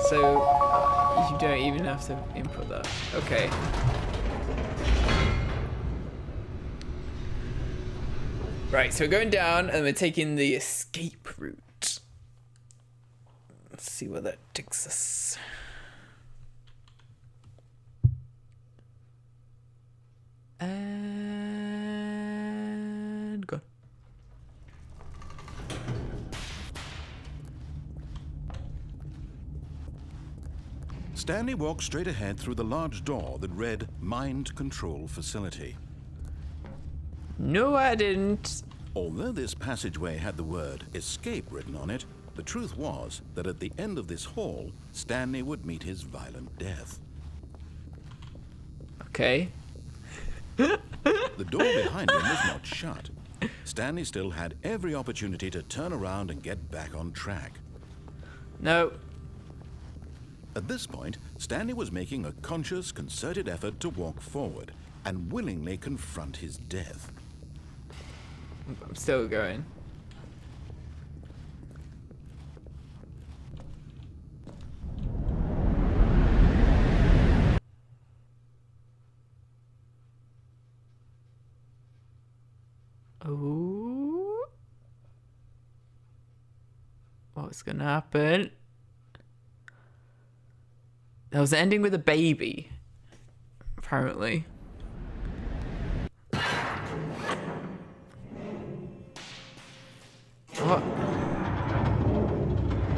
So you don't even have to input that. Okay. Right, so we're going down and we're taking the escape route. Let's see where that takes us. And go. Stanley walked straight ahead through the large door that read Mind Control Facility. No, I didn't. Although this passageway had the word escape written on it, the truth was that at the end of this hall, Stanley would meet his violent death. Okay. The door behind him was not shut. Stanley still had every opportunity to turn around and get back on track. No. At this point, Stanley was making a conscious, concerted effort to walk forward and willingly confront his death. I'm still going. Oh. What's gonna happen? That was ending with a baby, apparently. What?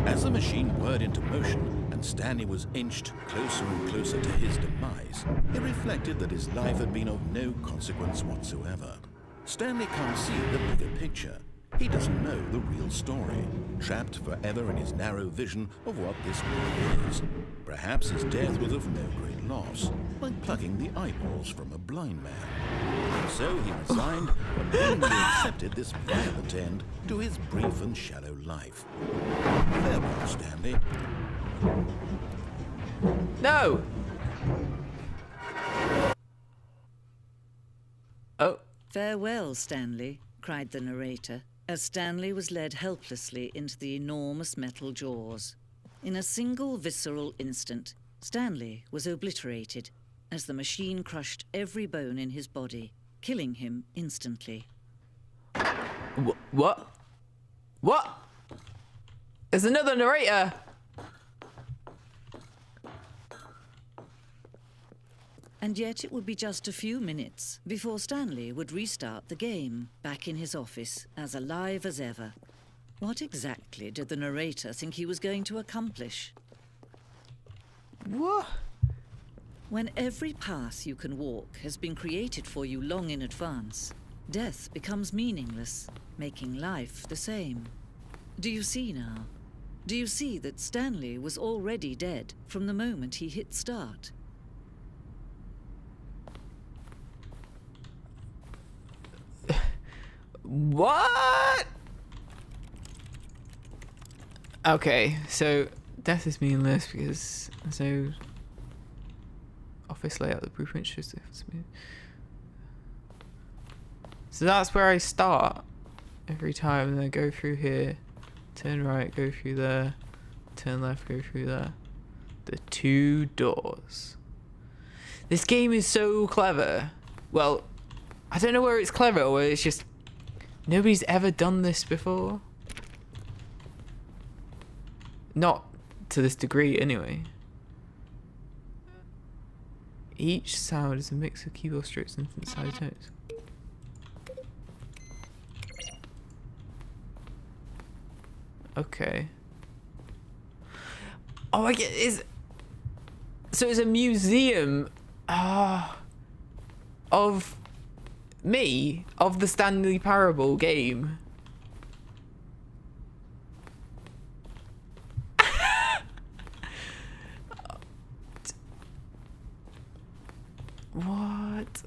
As the machine whirred into motion and Stanley was inched closer and closer to his demise, he reflected that his life had been of no consequence whatsoever. Stanley can't see the bigger picture. He doesn't know the real story, trapped forever in his narrow vision of what this world is. Perhaps his death was of no great loss, like plucking the eyeballs from a blind man. So he resigned and willingly accepted this violent end to his brief and shallow life. Farewell, Stanley. No! Oh. Farewell, Stanley, cried the narrator, as Stanley was led helplessly into the enormous metal jaws. In a single visceral instant, Stanley was obliterated as the machine crushed every bone in his body, killing him instantly. What? What? There's another narrator! And yet it would be just a few minutes before Stanley would restart the game, back in his office, as alive as ever. What exactly did the narrator think he was going to accomplish? What? When every path you can walk has been created for you long in advance, death becomes meaningless, making life the same. Do you see now? Do you see that Stanley was already dead from the moment he hit start? What? Okay, so death is meaningless because there's no office layout. The blueprint shows the so that's where I start every time, and then go through here, turn right, go through there, turn left, go through there. The two doors. This game is so clever. Well, I don't know where it's clever or where it's just nobody's ever done this before. Not to this degree, anyway. Each sound is a mix of keyboard strokes and synthesized notes. Okay. Oh, I get is. So it's a museum, of me, of the Stanley Parable game. What?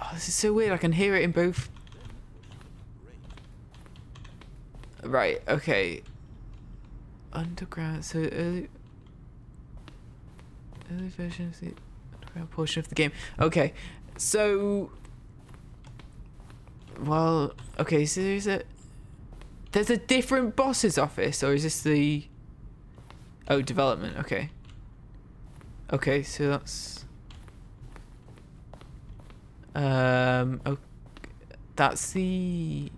Oh, this is so weird. I can hear it in both. Right, okay. Underground, so early version of the underground portion of the game. Okay, so... Well, okay, so there's a different boss's office, or is this the... Oh, development, okay. Okay, so that's... Oh, that's the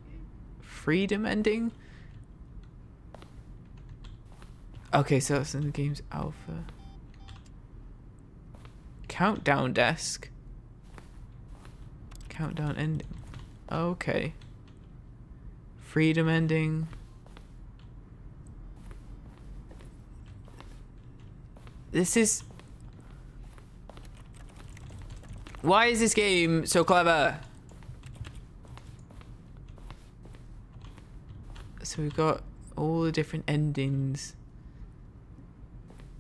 freedom ending? Okay, so that's in the game's alpha. Countdown desk. Countdown ending. Okay. Freedom ending. This is... Why is this game so clever? So we've got all the different endings.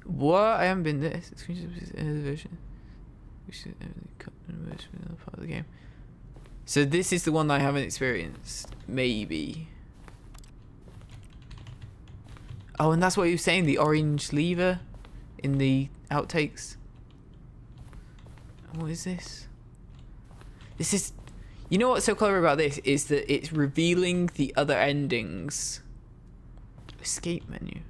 What? I haven't been this. It's another version. We should cut and merge with another part of the game. So this is the one that I haven't experienced. Maybe. Oh, and that's what you were saying, the orange lever in the outtakes. What is this? This is... You know what's so clever about this is that it's revealing the other endings. Escape menu.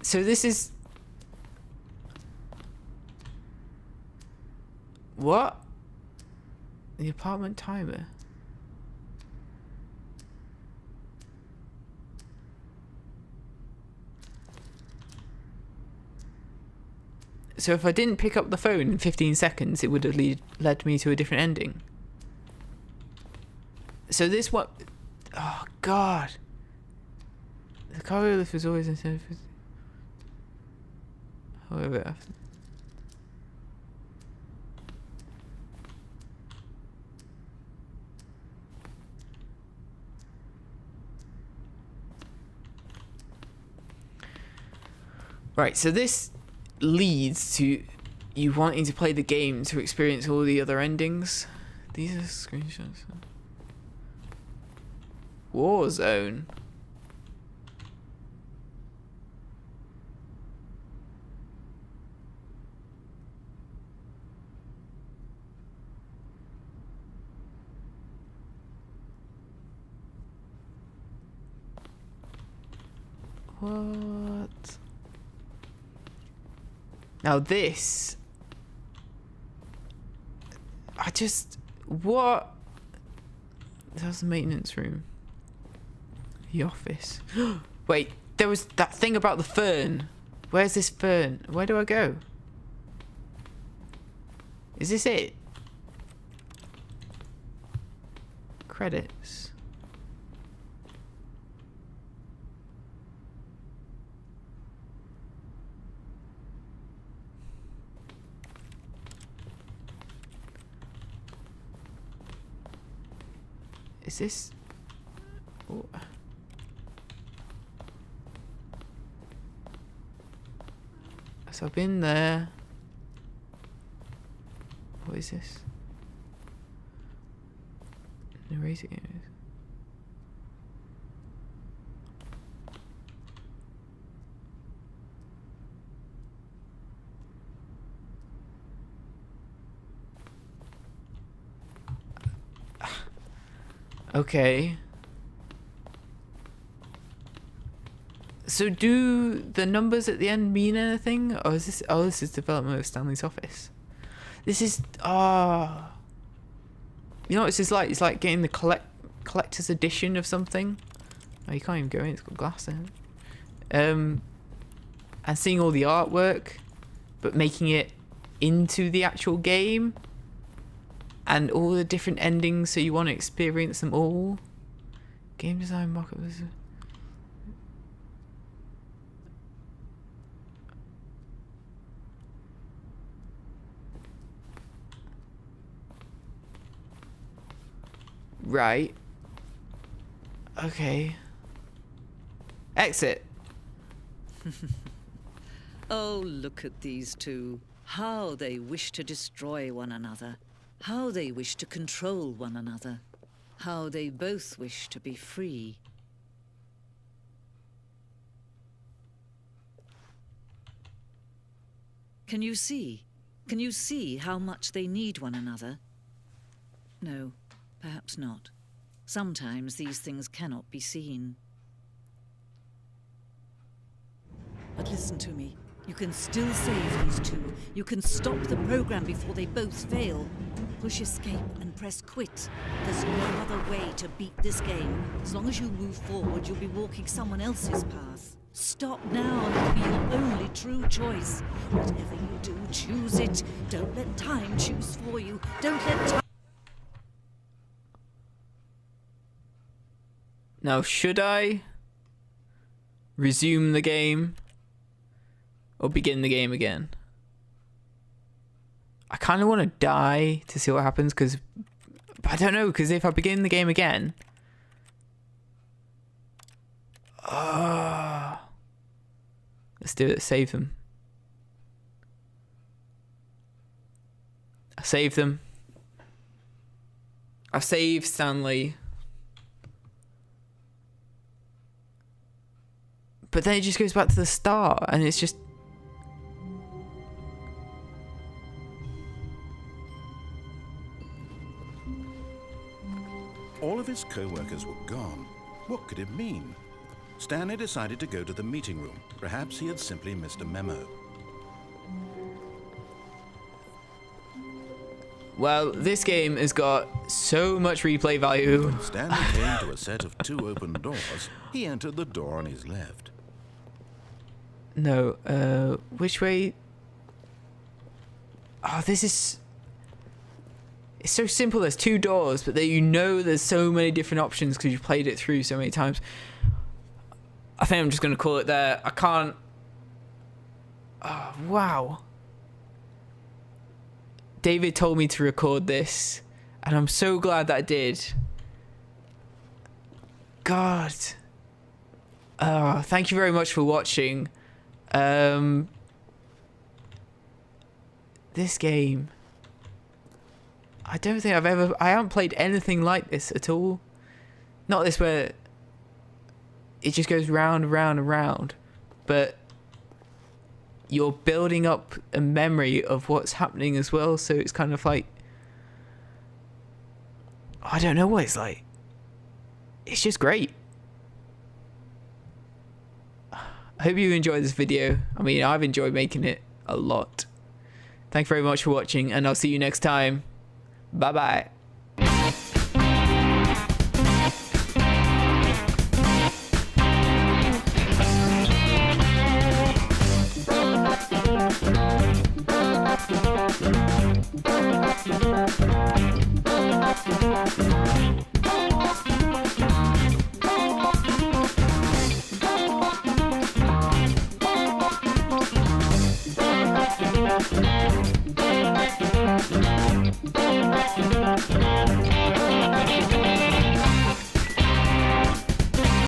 So this is... What? The apartment timer. So if I didn't pick up the phone in 15 seconds, it would have led me to a different ending. So this one... Oh, God. The cargo lift was always intended for... However, after... Right, so this leads to you wanting to play the game to experience all the other endings. These are screenshots. Warzone. What? Now this... I just... What? That's the maintenance room. The office. Wait, there was that thing about the fern. Where's this fern? Where do I go? Is this it? Credits. Is this... Ooh. So I've been there. What is this? Narrating it. Okay. So do the numbers at the end mean anything? Or is this... Oh, this is development of Stanley's office. This is... Ah. You know what this is like? It's like getting the collector's edition of something. Oh, you can't even go in. It's got glass in it. And seeing all the artwork, but making it into the actual game. And all the different endings, so you want to experience them all. Game design mock-up. Right. Okay. Exit. Oh, look at these two. How they wish to destroy one another. How they wish to control one another. How they both wish to be free. Can you see? Can you see how much they need one another? No, perhaps not. Sometimes these things cannot be seen. But listen to me. You can still save these two. You can stop the program before they both fail. Push escape and press quit. There's no other way to beat this game. As long as you move forward, you'll be walking someone else's path. Stop now and it'll be your only true choice. Whatever you do, choose it. Don't let time choose for you. Don't let time... Now, should I resume the game or begin the game again? I kind of want to die to see what happens, because I don't know, because if I begin the game again, let's do it. Save them. I saved them. I saved Stanley. But then it just goes back to the start, and it's just... All of his co-workers were gone. What could it mean? Stanley decided to go to the meeting room. Perhaps he had simply missed a memo. Well, this game has got so much replay value. When Stanley came to a set of 2 open doors, he entered the door on his left. No, which way? Oh, this is... It's so simple. There's 2 doors, but then you know there's so many different options because you've played it through so many times. I think I'm just going to call it there. I can't... Oh, wow. David told me to record this, and I'm so glad that I did. God. Thank you very much for watching. This game, I don't think I haven't played anything like this at all. Not this where it just goes round and round and round, but you're building up a memory of what's happening as well, so it's kind of like, I don't know what it's like. It's just great. I hope you enjoyed this video. I mean, I've enjoyed making it a lot. Thank you very much for watching, and I'll see you next time. Bye bye.